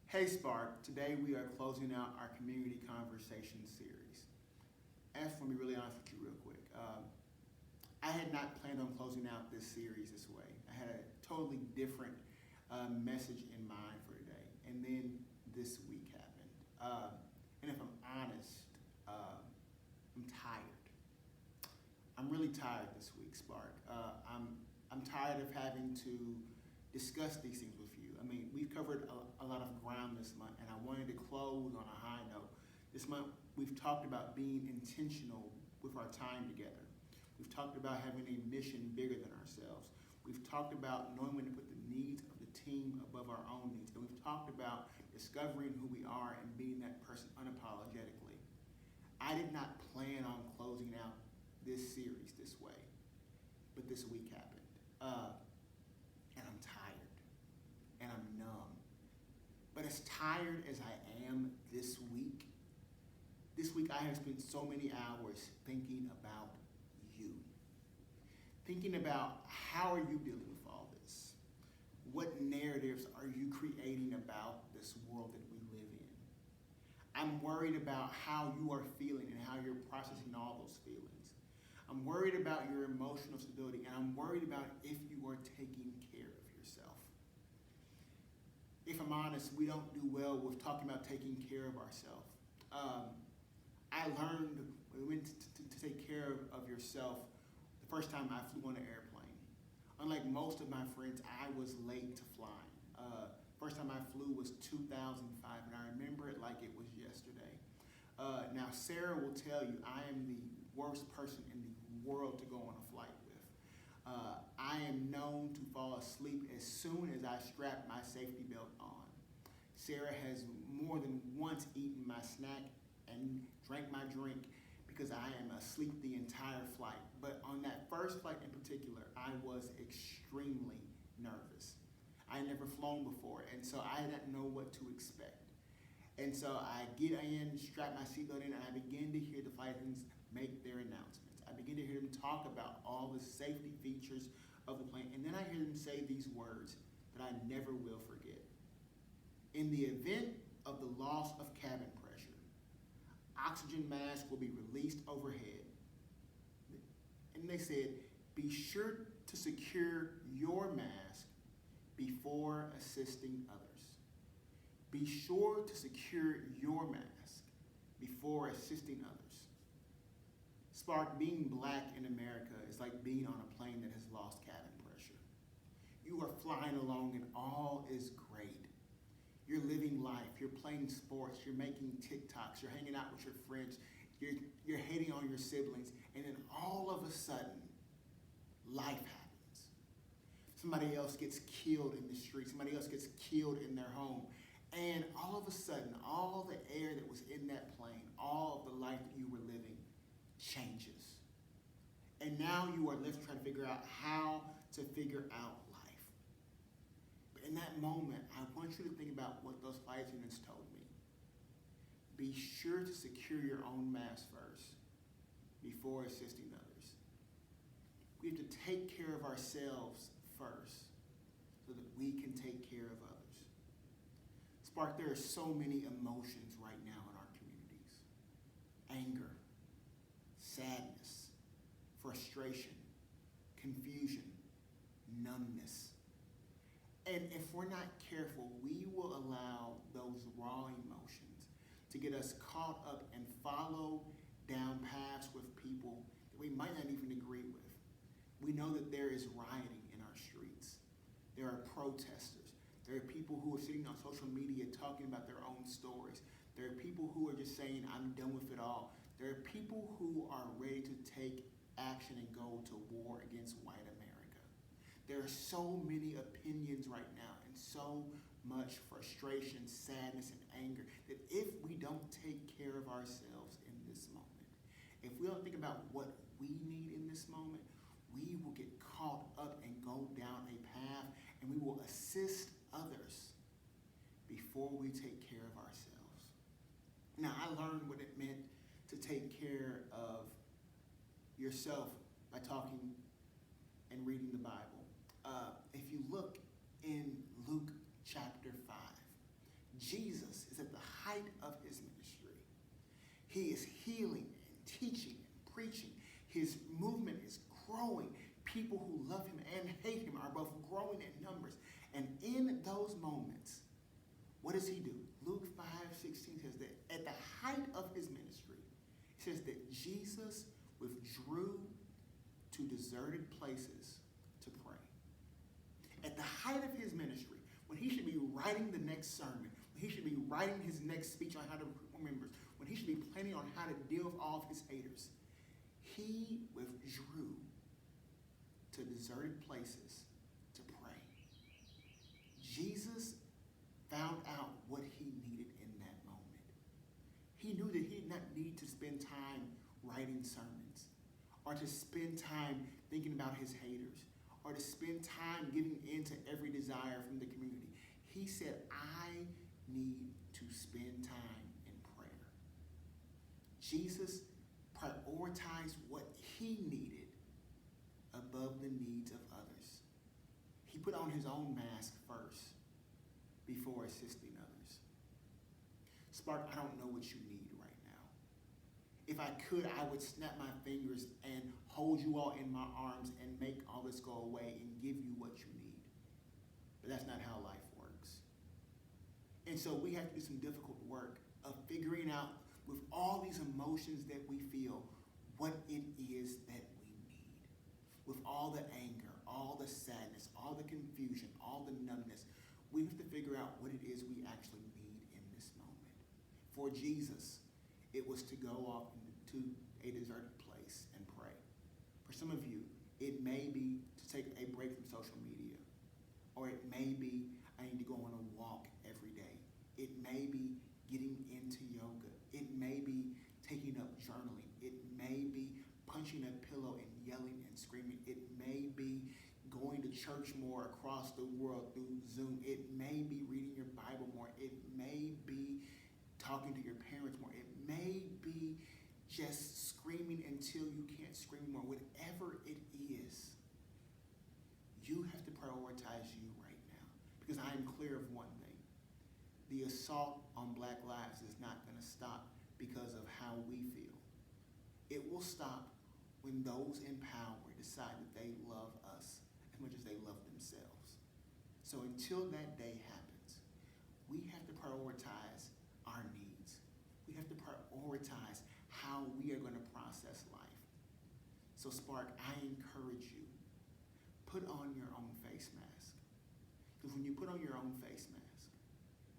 Hey Spark, today we are closing out our community conversation series. I just want to be really honest with you real quick. I had not planned on closing out this series this way. I had a totally different message in mind for today. And then this week happened. And if I'm honest, I'm tired. I'm really tired this week, Spark. I'm tired of having to discuss these things with you. I mean, we've covered a lot of ground this month, and I wanted to close on a high note. This month, we've talked about being intentional with our time together. We've talked about having a mission bigger than ourselves. We've talked about knowing when to put the needs of the team above our own needs. And we've talked about discovering who we are and being that person unapologetically. I did not plan on closing out this series this way, but this week happened. And I'm tired, and I'm numb. But as tired as I am this week I have spent so many hours thinking about you. Thinking about how are you dealing with all this? What narratives are you creating about this world that we live in? I'm worried about how you are feeling and how you're processing all those feelings. I'm worried about your emotional stability, and I'm worried about if you are taking care of yourself. If I'm honest, we don't do well with talking about taking care of ourselves. I learned when we went to take care of yourself the first time I flew on an airplane. Unlike most of my friends, I was late to flying. First time I flew was 2005, and I remember it like it was yesterday. Now, Sarah will tell you I am the worst person in the world to go on a flight with. I am known to fall asleep as soon as I strap my safety belt on. Sarah has more than once eaten my snack and drank my drink because I am asleep the entire flight. But on that first flight in particular, I was extremely nervous. I had never flown before, and so I didn't know what to expect. And so I get in, strap my seatbelt in, and I begin to hear the flight attendants make their announcements. I begin to hear them talk about all the safety features of the plane, and then I hear them say these words that I never will forget. In the event of the loss of cabin pressure, oxygen masks will be released overhead. And they said, be sure to secure your mask before assisting others. Be sure to secure your mask before assisting others. Spark, being black in America is like being on a plane that has lost cabin pressure. You are flying along and all is great. You're living life, you're playing sports, you're making TikToks, you're hanging out with your friends, you're hating on your siblings, and then all of a sudden, life happens. Somebody else gets killed in the street, somebody else gets killed in their home, and all of a sudden, all the air that was in that plane, all of the life that you were living, changes. And now you are left trying to figure out how to figure out life. But in that moment, I want you to think about what those flight attendants told me. Be sure to secure your own mask first before assisting others. We have to take care of ourselves first so that we can take care of others. Spark, there are so many emotions right now in our communities. Anger, sadness, frustration, confusion, numbness. And if we're not careful, we will allow those raw emotions to get us caught up and follow down paths with people that we might not even agree with. We know that there is rioting in our streets. There are protesters. There are people who are sitting on social media talking about their own stories. There are people who are just saying, I'm done with it all. There are people who are ready to take action and go to war against white America. There are so many opinions right now and so much frustration, sadness, and anger that if we don't take care of ourselves in this moment, if we don't think about what we need in this moment, we will get caught up and go down a path and we will assist others before we take care of ourselves. Now, I learned what it meant to take care of yourself by talking and reading the Bible. If you look in Luke chapter 5, Jesus is at the height of his ministry. He is healing and teaching and preaching. His movement is growing. People who love him and hate him are both growing in numbers. And in those moments, what does he do? Luke 5:16 says that at the height of his ministry, it says that Jesus withdrew to deserted places to pray. At the height of his ministry, when he should be writing the next sermon, when he should be writing his next speech on how to recruit members, when he should be planning on how to deal with all of his haters, he withdrew to deserted places to pray. Jesus found out what he needed in that moment. He knew that he did not need to spend time writing sermons or to spend time thinking about his haters or to spend time giving in to every desire from the community. He said, I need to spend time in prayer. Jesus prioritized what he needed above the needs of others. He put on his own mask first before assisting others. Spark, I don't know what you need right now. If I could, I would snap my fingers and hold you all in my arms and make all this go away and give you what you need. But that's not how life works. And so we have to do some difficult work of figuring out with all these emotions that we feel what it is that we need. With all the anger, all the sadness, all the confusion, all the numbness, we have to figure out what it is we actually need in this moment. For Jesus, it was to go off to a deserted place and pray. For some of you, it may be to take a break from social media. Or it may be, I need to go on a walk every day. It may be getting into yoga. It may be taking up journaling. It may be punching a pillow and yelling and screaming. It may be going to church more across the world through Zoom. It may be reading your Bible more. It may be talking to your parents more. It may be just screaming until you can't scream more. Whatever it is, you have to prioritize you right now. Because I am clear of one thing. The assault on Black lives is not going to stop because of how we feel. It will stop when those in power decide that they love us as much as they love themselves. So until that day happens, we have to prioritize our needs. We have to prioritize how we are going to process life. So Spark, I encourage you, put on your own face mask. Because when you put on your own face mask,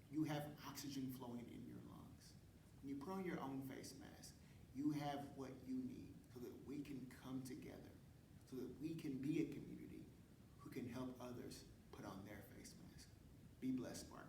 you have oxygen flowing in your lungs. When you put on your own face mask, you have what you need so that we can come together, so that we can be a community who can help others put on their face mask. Be blessed, Spark.